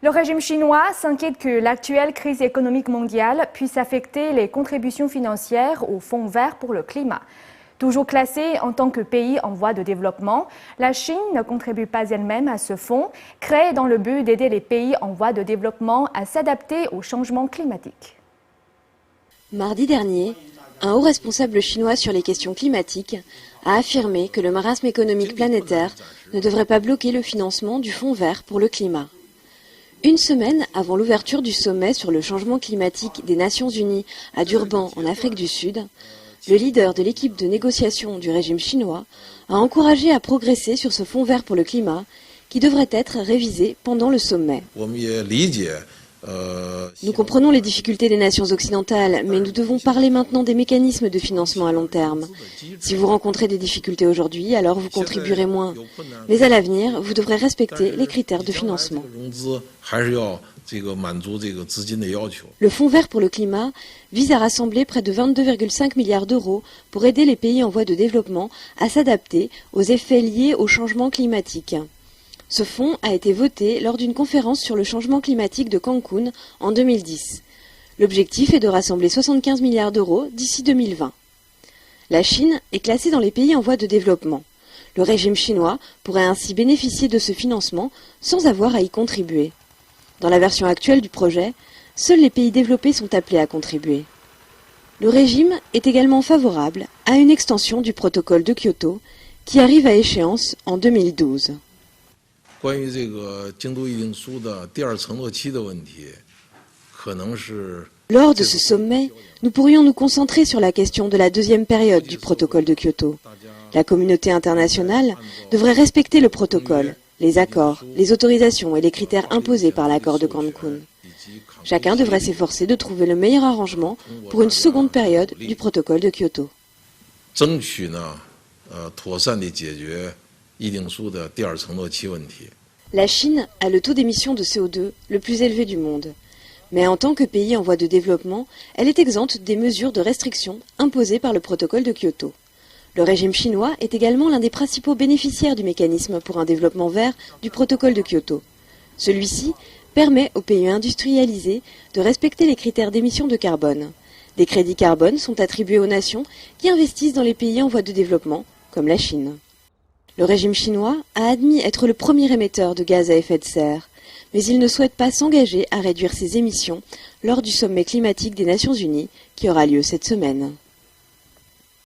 Le régime chinois s'inquiète que l'actuelle crise économique mondiale puisse affecter les contributions financières au Fonds vert pour le climat. Toujours classée en tant que pays en voie de développement, la Chine ne contribue pas elle-même à ce fonds, créé dans le but d'aider les pays en voie de développement à s'adapter au changement climatique. Mardi dernier, un haut responsable chinois sur les questions climatiques a affirmé que le marasme économique planétaire ne devrait pas bloquer le financement du Fonds vert pour le climat. Une semaine avant l'ouverture du sommet sur le changement climatique des Nations Unies à Durban, en Afrique du Sud, le leader de l'équipe de négociation du régime chinois a encouragé à progresser sur ce fonds vert pour le climat qui devrait être révisé pendant le sommet. Nous comprenons les difficultés des nations occidentales, mais nous devons parler maintenant des mécanismes de financement à long terme. Si vous rencontrez des difficultés aujourd'hui, alors vous contribuerez moins. Mais à l'avenir, vous devrez respecter les critères de financement. Le Fonds vert pour le climat vise à rassembler près de 22,5 milliards d'euros pour aider les pays en voie de développement à s'adapter aux effets liés au changement climatique. Ce fonds a été voté lors d'une conférence sur le changement climatique de Cancun en 2010. L'objectif est de rassembler 75 milliards d'euros d'ici 2020. La Chine est classée dans les pays en voie de développement. Le régime chinois pourrait ainsi bénéficier de ce financement sans avoir à y contribuer. Dans la version actuelle du projet, seuls les pays développés sont appelés à contribuer. Le régime est également favorable à une extension du protocole de Kyoto qui arrive à échéance en 2012. Lors de ce sommet, nous pourrions nous concentrer sur la question de la deuxième période du protocole de Kyoto. La communauté internationale devrait respecter le protocole, les accords, les autorisations et les critères imposés par l'accord de Cancun. Chacun devrait s'efforcer de trouver le meilleur arrangement pour une seconde période du protocole de Kyoto. La Chine a le taux d'émission de CO2 le plus élevé du monde. Mais en tant que pays en voie de développement, elle est exempte des mesures de restriction imposées par le protocole de Kyoto. Le régime chinois est également l'un des principaux bénéficiaires du mécanisme pour un développement vert du protocole de Kyoto. Celui-ci permet aux pays industrialisés de respecter les critères d'émission de carbone. Des crédits carbone sont attribués aux nations qui investissent dans les pays en voie de développement, comme la Chine. Le régime chinois a admis être le premier émetteur de gaz à effet de serre, mais il ne souhaite pas s'engager à réduire ses émissions lors du sommet climatique des Nations Unies qui aura lieu cette semaine.